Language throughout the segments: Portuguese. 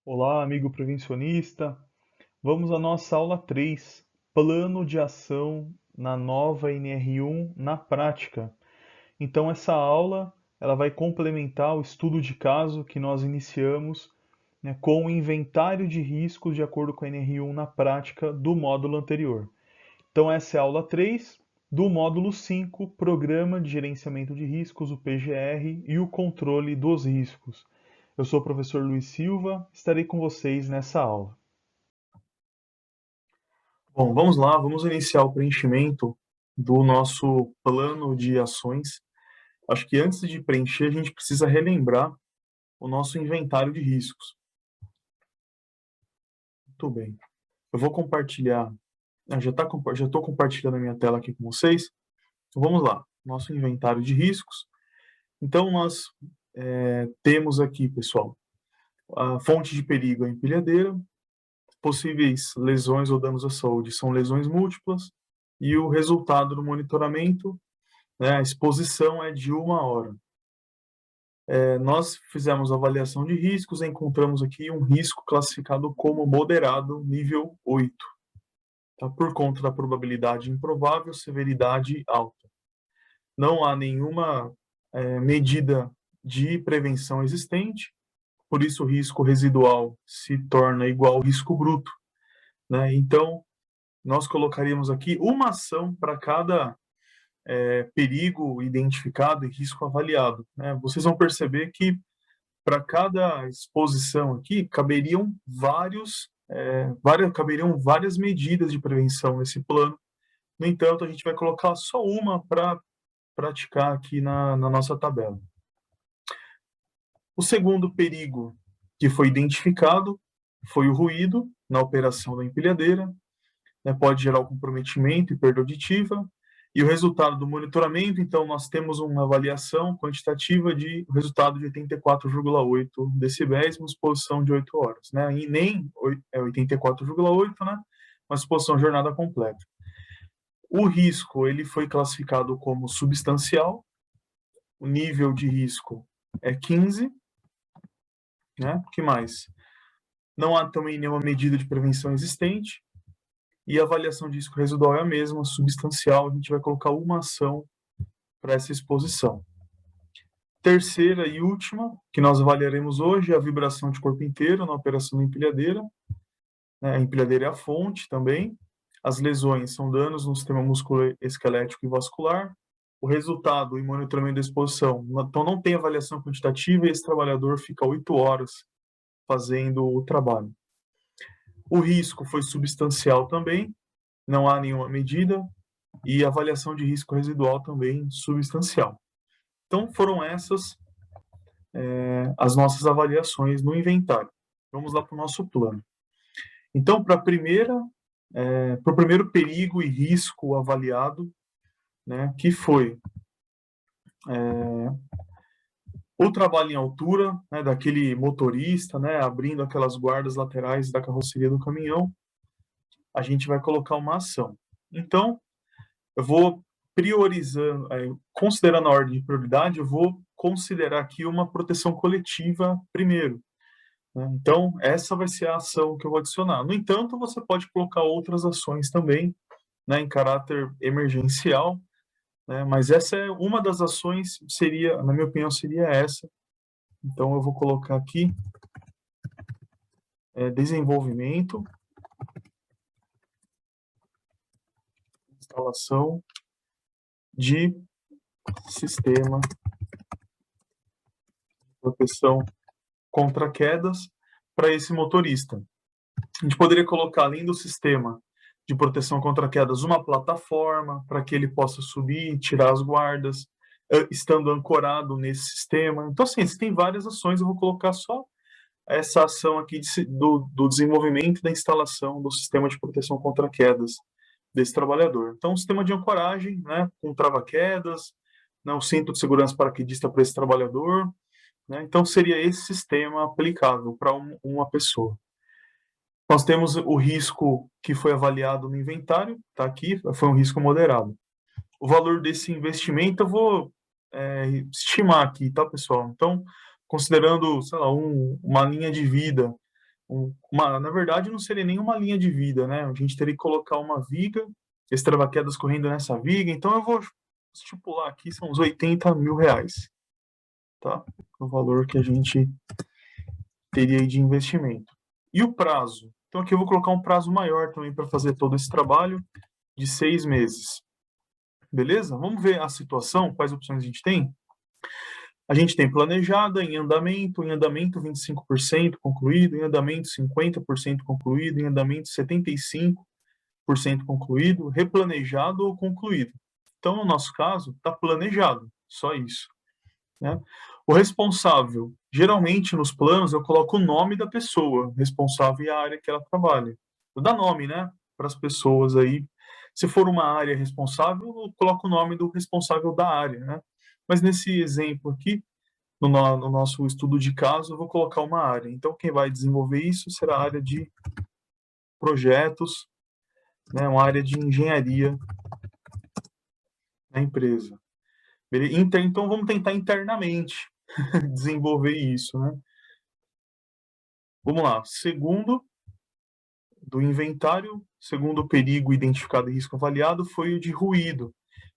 Olá, amigo prevencionista. Vamos à nossa aula 3, Plano de Ação na nova NR1 na prática. Então, essa aula ela vai complementar o estudo de caso que nós iniciamos, né, com o inventário de riscos de acordo com a NR1 na prática do módulo anterior. Então, essa é a aula 3 do módulo 5, Programa de Gerenciamento de Riscos, o PGR, e o controle dos riscos. Eu sou o professor Luiz Silva, estarei com vocês nessa aula. Bom, vamos lá, vamos iniciar o preenchimento do nosso plano de ações. Acho que antes de preencher, a gente precisa relembrar o nosso inventário de riscos. Muito bem. Eu vou compartilhar, já estou compartilhando a minha tela aqui com vocês. Então, vamos lá, nosso inventário de riscos. Então, nós temos aqui, pessoal, a fonte de perigo, a empilhadeira, possíveis lesões ou danos à saúde são lesões múltiplas, e o resultado do monitoramento, né, a exposição é de 1 hora. Nós fizemos avaliação de riscos e encontramos aqui um risco classificado como moderado, nível 8, tá? Por conta da probabilidade improvável, severidade alta. Não há nenhuma medida de prevenção existente, por isso o risco residual se torna igual ao risco bruto, né? Então, nós colocaríamos aqui uma ação para cada perigo identificado e risco avaliado, né? Vocês vão perceber que para cada exposição aqui caberiam várias medidas de prevenção nesse plano. No entanto, a gente vai colocar só uma para praticar aqui na nossa tabela. O segundo perigo que foi identificado foi o ruído na operação da empilhadeira, né, pode gerar o comprometimento e perda auditiva. E o resultado do monitoramento, então, nós temos uma avaliação quantitativa de resultado de 84,8 decibéis, uma exposição de 8 horas, né? E nem 84,8, né? Uma exposição jornada completa. O risco, ele foi classificado como substancial, o nível de risco é 15, né? O que mais? Não há também nenhuma medida de prevenção existente, e a avaliação de risco residual é a mesma, substancial, a gente vai colocar uma ação para essa exposição. Terceira e última, que nós avaliaremos hoje, é a vibração de corpo inteiro na operação da empilhadeira. A empilhadeira é a fonte também. As lesões são danos no sistema musculoesquelético e vascular. O resultado e monitoramento da exposição, então não tem avaliação quantitativa e esse trabalhador fica 8 horas fazendo o trabalho. O risco foi substancial também, não há nenhuma medida, e avaliação de risco residual também substancial. Então, foram essas as nossas avaliações no inventário. Vamos lá para o nosso plano. Então, para o primeiro perigo e risco avaliado, né, que foi o trabalho em altura, né, daquele motorista, né, abrindo aquelas guardas laterais da carroceria do caminhão, a gente vai colocar uma ação. Então, eu vou priorizando, considerando a ordem de prioridade, eu vou considerar aqui uma proteção coletiva primeiro, né? Então, essa vai ser a ação que eu vou adicionar. No entanto, você pode colocar outras ações também, né, em caráter emergencial, né, mas essa é uma das ações, seria, na minha opinião, seria essa. Então, eu vou colocar aqui desenvolvimento, instalação de sistema de proteção contra quedas para esse motorista. A gente poderia colocar, além do sistema de proteção contra quedas, uma plataforma para que ele possa subir, tirar as guardas, estando ancorado nesse sistema. Então, assim, tem várias ações, eu vou colocar só essa ação aqui do desenvolvimento da instalação do sistema de proteção contra quedas desse trabalhador. Então, um sistema de ancoragem, né, com trava-quedas, né, o cinto de segurança paraquedista para esse trabalhador, né? Então, seria esse sistema aplicável para uma pessoa. Nós temos o risco que foi avaliado no inventário, está aqui, foi um risco moderado. O valor desse investimento eu vou estimar aqui, tá, pessoal? Então, considerando, sei lá, uma linha de vida Na verdade, não seria nem uma linha de vida, né? A gente teria que colocar uma viga, extravaquedas correndo nessa viga. Então, eu vou estipular aqui, são uns R$ 80.000, tá? O valor que a gente teria aí de investimento. E o prazo? Então, aqui eu vou colocar um prazo maior também para fazer todo esse trabalho, de 6 meses. Beleza? Vamos ver a situação, quais opções a gente tem? A gente tem planejada, em andamento 25% concluído, em andamento 50% concluído, em andamento 75% concluído, replanejado ou concluído. Então, no nosso caso, está planejado, só isso. Né? O responsável, geralmente nos planos eu coloco o nome da pessoa responsável e a área que ela trabalha. Eu dou nome, né, para as pessoas aí. Se for uma área responsável, eu coloco o nome do responsável da área, né? Mas nesse exemplo aqui, no nosso estudo de caso, eu vou colocar uma área. Então, quem vai desenvolver isso será a área de projetos, né, uma área de engenharia na empresa. Então, vamos tentar internamente desenvolver isso, né? Vamos lá. Segundo do inventário, segundo perigo identificado e risco avaliado, foi o de ruído.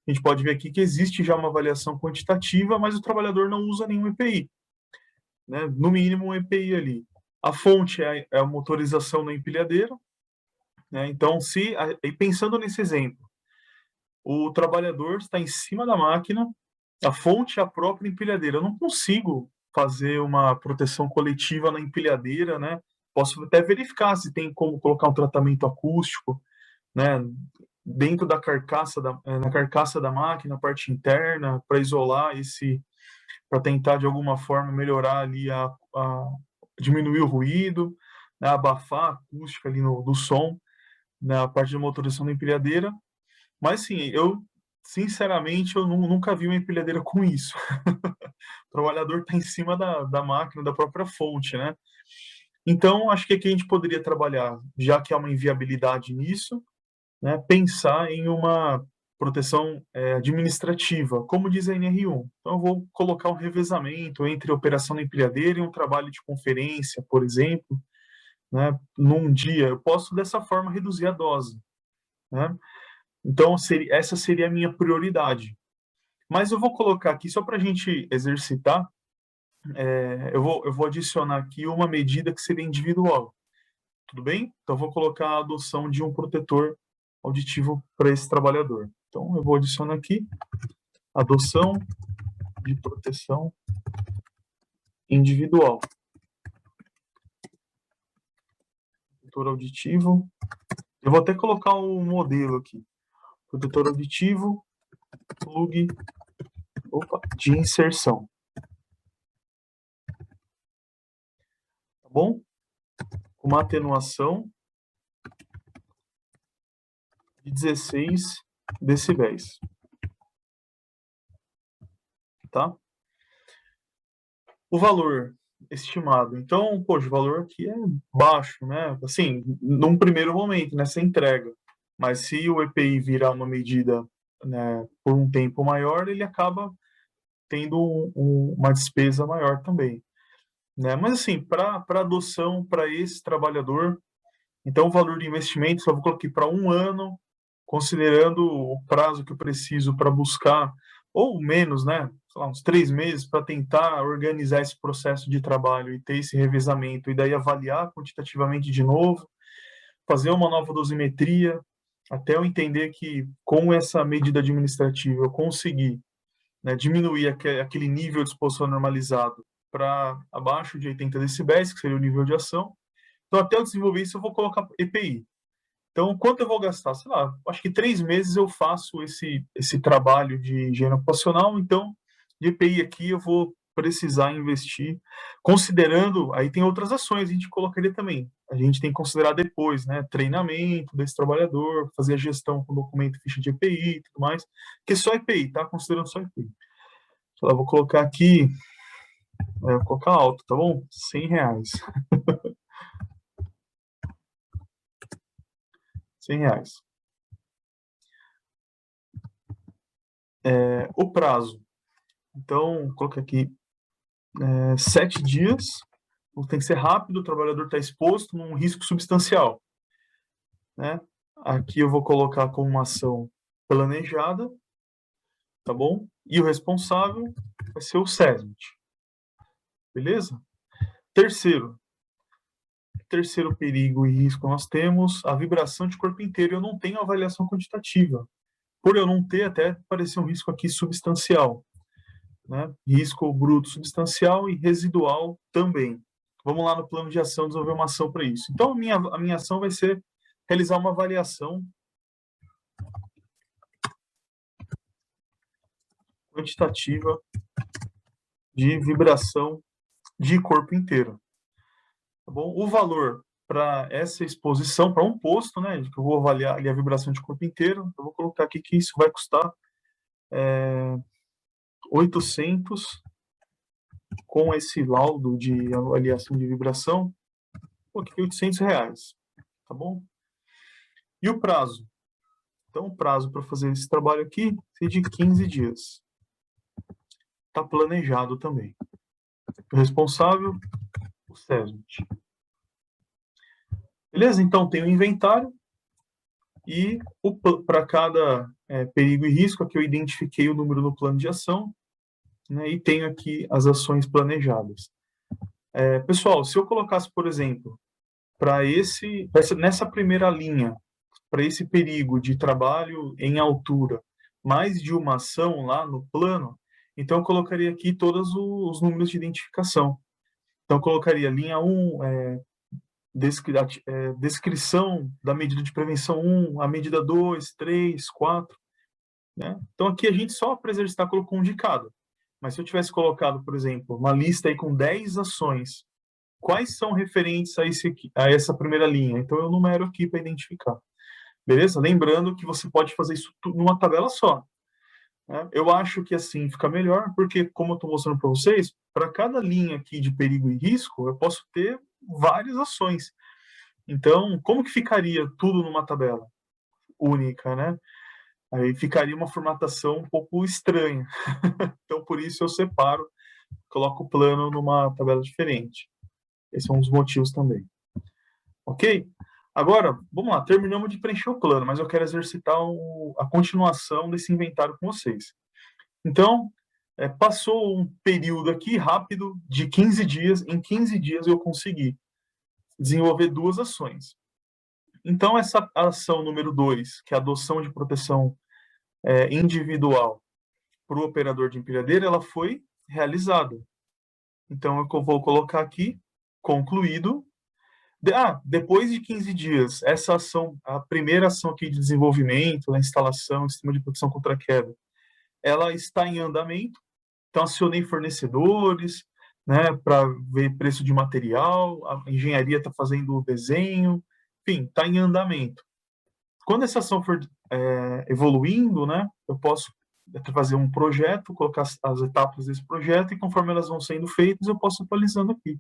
A gente pode ver aqui que existe já uma avaliação quantitativa, mas o trabalhador não usa nenhum EPI, né? No mínimo um EPI ali. A fonte é a motorização na empilhadeira, né? Então, pensando nesse exemplo, o trabalhador está em cima da máquina, a fonte é a própria empilhadeira. Eu não consigo fazer uma proteção coletiva na empilhadeira, né? Posso até verificar se tem como colocar um tratamento acústico, né? Dentro da carcaça na carcaça da máquina, a parte interna, para isolar para tentar de alguma forma melhorar ali diminuir o ruído, né? Abafar a acústica ali no som, na parte de motorização da empilhadeira. Mas sim, sinceramente, eu nunca vi uma empilhadeira com isso. O trabalhador está em cima da máquina, da própria fonte, né? Então, acho que aqui a gente poderia trabalhar, já que há uma inviabilidade nisso, né, pensar em uma proteção administrativa, como diz a NR1. Então, eu vou colocar um revezamento entre operação na empilhadeira e um trabalho de conferência, por exemplo, né, num dia. Eu posso, dessa forma, reduzir a dose, né? Então, essa seria a minha prioridade. Mas eu vou colocar aqui, só para a gente exercitar, eu vou adicionar aqui uma medida que seria individual. Tudo bem? Então, eu vou colocar a adoção de um protetor auditivo para esse trabalhador. Então, eu vou adicionar aqui adoção de proteção individual. Protetor auditivo. Eu vou até colocar um modelo aqui. Protetor auditivo, plug de inserção. Tá bom? Com uma atenuação de 16 decibéis. Tá? O valor estimado. Então, poxa, o valor aqui é baixo, né? Assim, num primeiro momento, nessa entrega. Mas se o EPI virar uma medida, né, por um tempo maior, ele acaba tendo uma despesa maior também. Né? Mas, assim, para adoção para esse trabalhador, então o valor de investimento, só vou colocar para 1 ano, considerando o prazo que eu preciso para buscar, ou menos, né? Sei lá, uns 3 meses para tentar organizar esse processo de trabalho e ter esse revezamento, e daí avaliar quantitativamente de novo, fazer uma nova dosimetria, até eu entender que com essa medida administrativa eu consegui, né, diminuir aquele nível de exposição normalizado para abaixo de 80 decibéis, que seria o nível de ação. Então, até eu desenvolver isso, eu vou colocar EPI. Então, quanto eu vou gastar? Sei lá, acho que 3 meses eu faço esse trabalho de higiene ocupacional, então, de EPI aqui eu vou precisar investir, considerando, aí tem outras ações, a gente colocaria também. A gente tem que considerar depois, né? Treinamento desse trabalhador, fazer a gestão com documento, ficha de EPI e tudo mais, que é só EPI, tá? Considerando só EPI. Sei lá, vou colocar aqui, vou colocar alto, tá bom? R$ 100. R$ 100. O prazo. Então, coloquei aqui 7 dias, tem que ser rápido, o trabalhador está exposto num risco substancial, né? Aqui eu vou colocar como uma ação planejada, tá bom? E o responsável vai ser o SESMIT, beleza? Terceiro perigo e risco nós temos a vibração de corpo inteiro. Eu não tenho avaliação quantitativa. Por eu não ter, até apareceu um risco aqui substancial, né? Risco bruto substancial e residual também. Vamos lá no plano de ação desenvolver uma ação para isso. Então, a minha ação vai ser realizar uma avaliação quantitativa de vibração de corpo inteiro. Tá bom? O valor para essa exposição, para um posto, né, que eu vou avaliar ali a vibração de corpo inteiro, eu vou colocar aqui que isso vai custar 800 com esse laudo de avaliação de vibração, aqui R$800, tá bom? E o prazo? Então, o prazo para fazer esse trabalho aqui é de 15 dias. Está planejado também. O responsável, o SESMIT. Beleza? Então, tem o inventário e para cada perigo e risco, aqui eu identifiquei o número no plano de ação, né, e tenho aqui as ações planejadas. Pessoal, se eu colocasse, por exemplo, nessa primeira linha, para esse perigo de trabalho em altura, mais de uma ação lá no plano, então eu colocaria aqui todos os números de identificação. Então, eu colocaria linha 1, descrição da medida de prevenção 1, a medida 2, 3, 4. Né? Então, aqui a gente só para exercitar colocou um de cada. Mas se eu tivesse colocado, por exemplo, uma lista aí com 10 ações, quais são referentes a essa primeira linha? Então, eu numero aqui para identificar. Beleza? Lembrando que você pode fazer isso numa tabela só. Né? Eu acho que assim fica melhor, porque, como eu estou mostrando para vocês, para cada linha aqui de perigo e risco, eu posso ter várias ações. Então, como que ficaria tudo numa tabela única, né? Aí ficaria uma formatação um pouco estranha. Então, por isso eu separo, coloco o plano numa tabela diferente. Esse é um dos motivos também. Ok? Agora, vamos lá, terminamos de preencher o plano, mas eu quero exercitar a continuação desse inventário com vocês. Então, passou um período aqui rápido de 15 dias. Em 15 dias eu consegui desenvolver 2 ações. Então, essa ação número 2, que é a adoção de proteção individual para o operador de empilhadeira, ela foi realizada. Então, eu vou colocar aqui, concluído. Depois de 15 dias, essa ação, a primeira ação aqui de desenvolvimento, da instalação do sistema de proteção contra a queda, ela está em andamento. Então, acionei fornecedores, né, para ver preço de material, a engenharia está fazendo o desenho, enfim, está em andamento. Quando essa ação for evoluindo, né, eu posso fazer um projeto, colocar as etapas desse projeto, e conforme elas vão sendo feitas, eu posso atualizando aqui,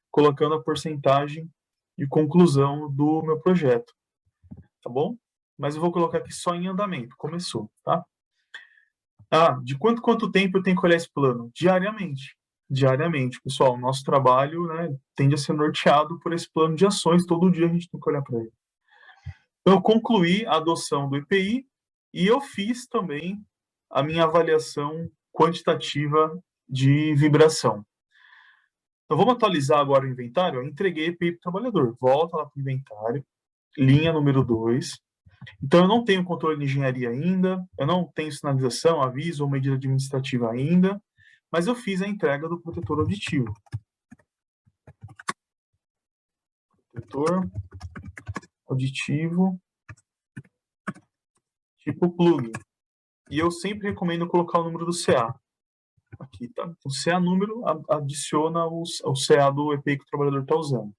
colocando a porcentagem de conclusão do meu projeto. Tá bom? Mas eu vou colocar aqui só em andamento. Começou, tá? De quanto tempo eu tenho que olhar esse plano? Diariamente. Diariamente, pessoal. Nosso trabalho, né, tende a ser norteado por esse plano de ações. Todo dia a gente tem que olhar para ele. Então, eu concluí a adoção do EPI e eu fiz também a minha avaliação quantitativa de vibração. Então, vamos atualizar agora o inventário. Eu entreguei EPI para o trabalhador. Volta lá para o inventário. Linha número 2. Então, eu não tenho controle de engenharia ainda, eu não tenho sinalização, aviso ou medida administrativa ainda, mas eu fiz a entrega do protetor auditivo. Protetor auditivo tipo plug. E eu sempre recomendo colocar o número do CA. Aqui, tá? O CA número adiciona o CA do EPI que o trabalhador está usando.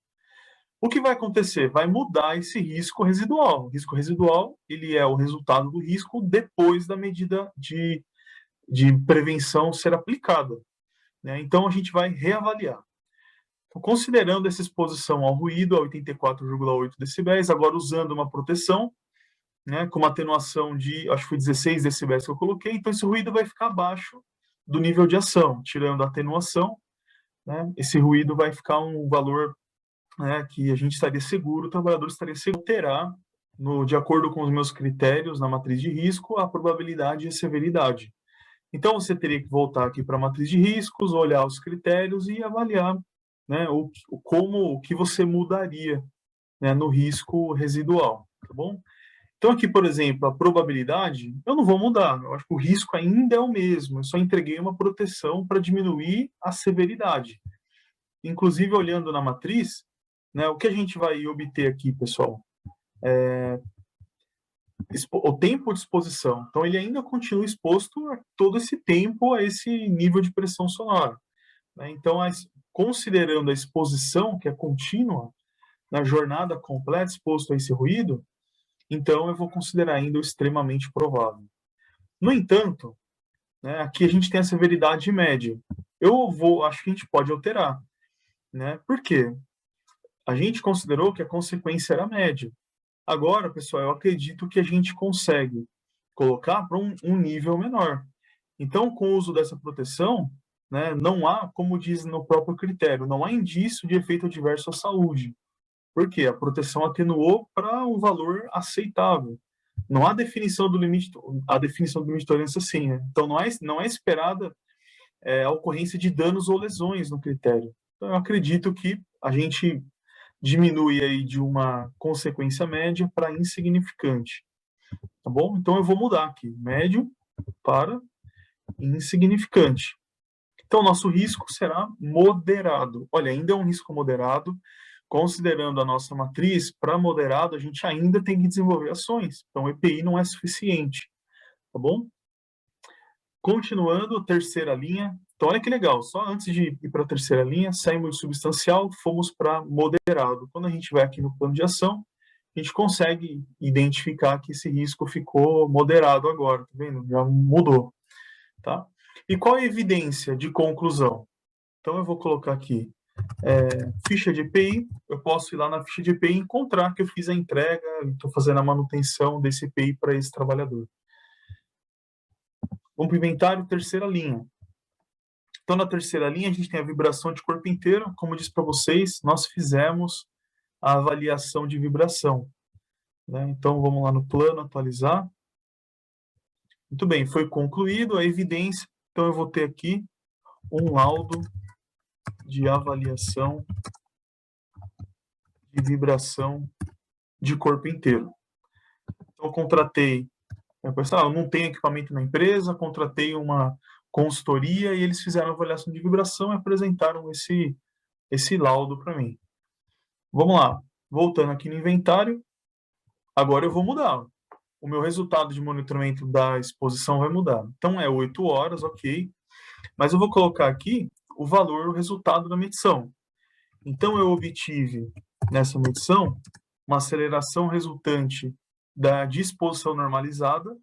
O que vai acontecer? Vai mudar esse risco residual. O risco residual, ele é o resultado do risco depois da medida de prevenção ser aplicada. Né? Então, a gente vai reavaliar. Então, considerando essa exposição ao ruído, a 84,8 decibéis, agora usando uma proteção, né, com uma atenuação de, acho que foi 16 decibéis que eu coloquei, então esse ruído vai ficar abaixo do nível de ação, tirando a atenuação, né, esse ruído vai ficar um valor, né, que a gente estaria seguro, o trabalhador estaria seguro, terá, de acordo com os meus critérios na matriz de risco, a probabilidade e a severidade. Então, você teria que voltar aqui para a matriz de riscos, olhar os critérios e avaliar, né, o que você mudaria, né, no risco residual, tá bom? Então, aqui, por exemplo, a probabilidade, eu não vou mudar. Eu acho que o risco ainda é o mesmo. Eu só entreguei uma proteção para diminuir a severidade. Inclusive, olhando na matriz, né, o que a gente vai obter aqui, pessoal? O tempo de exposição. Então, ele ainda continua exposto a todo esse tempo a esse nível de pressão sonora, né? Então, considerando a exposição, que é contínua, na jornada completa exposto a esse ruído, então eu vou considerar ainda o extremamente provável. No entanto, né, aqui a gente tem a severidade média. Acho que a gente pode alterar, né? Por quê? A gente considerou que a consequência era média. Agora, pessoal, eu acredito que a gente consegue colocar para um nível menor. Então, com o uso dessa proteção, né, não há, como diz no próprio critério, não há indício de efeito adverso à saúde. Por quê? A proteção atenuou para um valor aceitável. Não há definição do limite, a definição do limite de tolerância sim, né? Então não é esperada a ocorrência de danos ou lesões no critério. Então eu acredito que a gente diminui aí de uma consequência média para insignificante, tá bom? Então eu vou mudar aqui, médio para insignificante. Então nosso risco será moderado. Olha, ainda é um risco moderado, considerando a nossa matriz, para moderado, a gente ainda tem que desenvolver ações. Então, o EPI não é suficiente, tá bom? Continuando, terceira linha. Então, olha que legal, só antes de ir para a terceira linha, saímos de substancial, fomos para moderado. Quando a gente vai aqui no plano de ação, a gente consegue identificar que esse risco ficou moderado agora, tá vendo? Já mudou, tá? E qual é a evidência de conclusão? Então, eu vou colocar aqui ficha de EPI, eu posso ir lá na ficha de EPI e encontrar que eu fiz a entrega, estou fazendo a manutenção desse EPI para esse trabalhador. Vamos para o inventário, terceira linha. Então, na terceira linha, a gente tem a vibração de corpo inteiro. Como eu disse para vocês, nós fizemos a avaliação de vibração, né? Então, vamos lá no plano, atualizar. Muito bem, foi concluído a evidência. Então, eu vou ter aqui um laudo de avaliação de vibração de corpo inteiro. Então, eu contratei, eu não tenho equipamento na empresa, contratei uma consultoria e eles fizeram a avaliação de vibração e apresentaram esse laudo para mim. Vamos lá, voltando aqui no inventário, agora eu vou mudar. O meu resultado de monitoramento da exposição vai mudar. Então, é 8 horas, ok. Mas eu vou colocar aqui o valor, o resultado da medição. Então, eu obtive, nessa medição, uma aceleração resultante da disposição normalizada,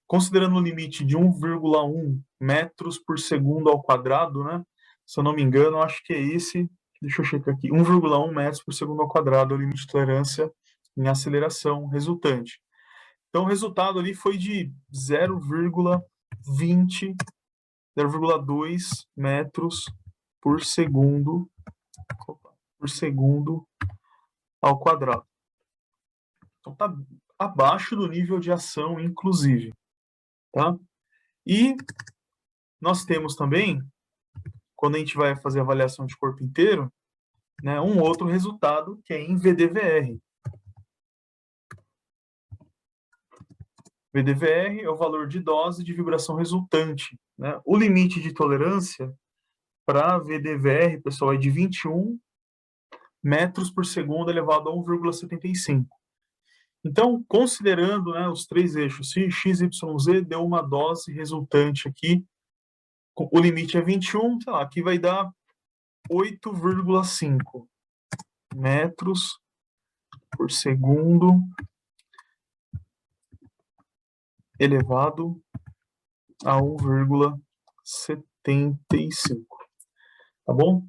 considerando o limite de 1,1 metros por segundo ao quadrado, né? Se eu não me engano, acho que é esse. Deixa eu checar aqui. 1,1 metros por segundo ao quadrado é o limite de tolerância em aceleração resultante. Então, o resultado ali foi de 0,20, 0,2 metros por segundo ao quadrado. Então, está abaixo do nível de ação, inclusive. Tá? E nós temos também, quando a gente vai fazer a avaliação de corpo inteiro, né, um outro resultado que é em VDVR. VDVR é o valor de dose de vibração resultante, né? O limite de tolerância para VDVR, pessoal, é de 21 metros por segundo elevado a 1,75. Então, considerando, né, os três eixos, X, Y, Z, deu uma dose resultante aqui. O limite é 21, sei lá, aqui vai dar 8,5 metros por segundo elevado a 1,75. Tá bom?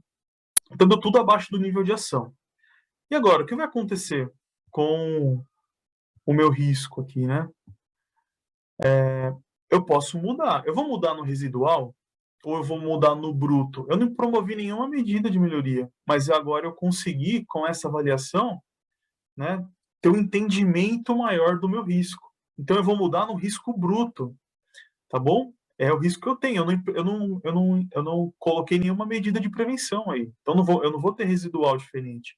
Então, deu tudo abaixo do nível de ação. E agora, o que vai acontecer com o meu risco aqui, né? Eu posso mudar. Eu vou mudar no residual, ou eu vou mudar no bruto? Eu não promovi nenhuma medida de melhoria, mas agora eu consegui, com essa avaliação, né, ter um entendimento maior do meu risco. Então eu vou mudar no risco bruto, tá bom? É o risco que eu tenho. Eu não coloquei nenhuma medida de prevenção aí. Então eu não vou ter residual diferente.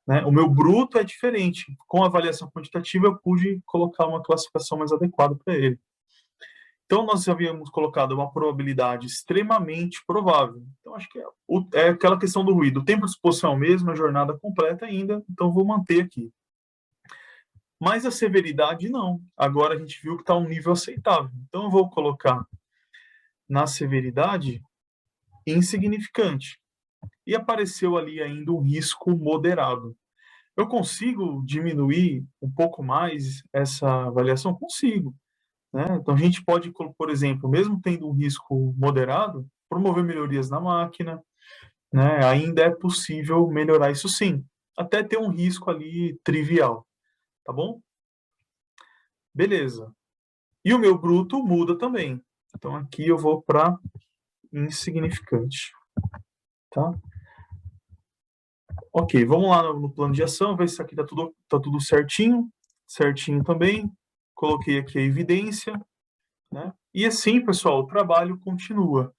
Né? O meu bruto é diferente. Com a avaliação quantitativa, eu pude colocar uma classificação mais adequada para ele. Então, nós havíamos colocado uma probabilidade extremamente provável. Então, acho que é aquela questão do ruído. O tempo de exposição é o mesmo, a jornada completa ainda, então vou manter aqui. Mas a severidade, não. Agora a gente viu que está um nível aceitável. Então, eu vou colocar na severidade insignificante. E apareceu ali ainda um risco moderado. Eu consigo diminuir um pouco mais essa avaliação? Consigo. Né? Então, a gente pode, por exemplo, mesmo tendo um risco moderado, promover melhorias na máquina, né? Ainda é possível melhorar isso sim, até ter um risco ali trivial, tá bom? Beleza. E o meu bruto muda também. Então, aqui eu vou para insignificante, tá? Ok, vamos lá no plano de ação, ver se aqui tá tudo certinho. Certinho também. Coloquei aqui a evidência, né? E assim, pessoal, o trabalho continua.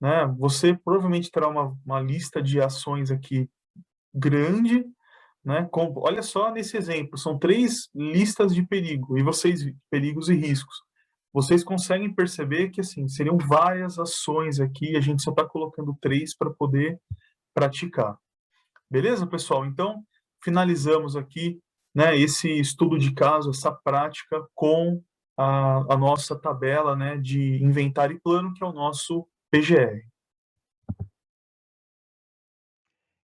Né? Você provavelmente terá uma lista de ações aqui grande, né? Olha só nesse exemplo, são 3 listas de perigo, e vocês, perigos e riscos. Vocês conseguem perceber que assim seriam várias ações aqui, a gente só está colocando 3 para poder praticar. Beleza, pessoal? Então, finalizamos aqui, né, esse estudo de caso, essa prática com a nossa tabela, né, de inventário e plano, que é o nosso PGR.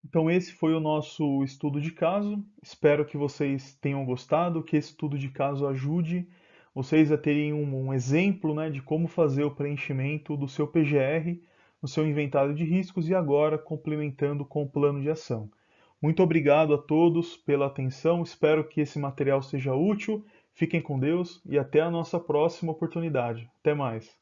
Então, esse foi o nosso estudo de caso. Espero que vocês tenham gostado, que esse estudo de caso ajude vocês a terem um exemplo, né, de como fazer o preenchimento do seu PGR, no seu inventário de riscos e agora complementando com o plano de ação. Muito obrigado a todos pela atenção. Espero que esse material seja útil. Fiquem com Deus e até a nossa próxima oportunidade. Até mais.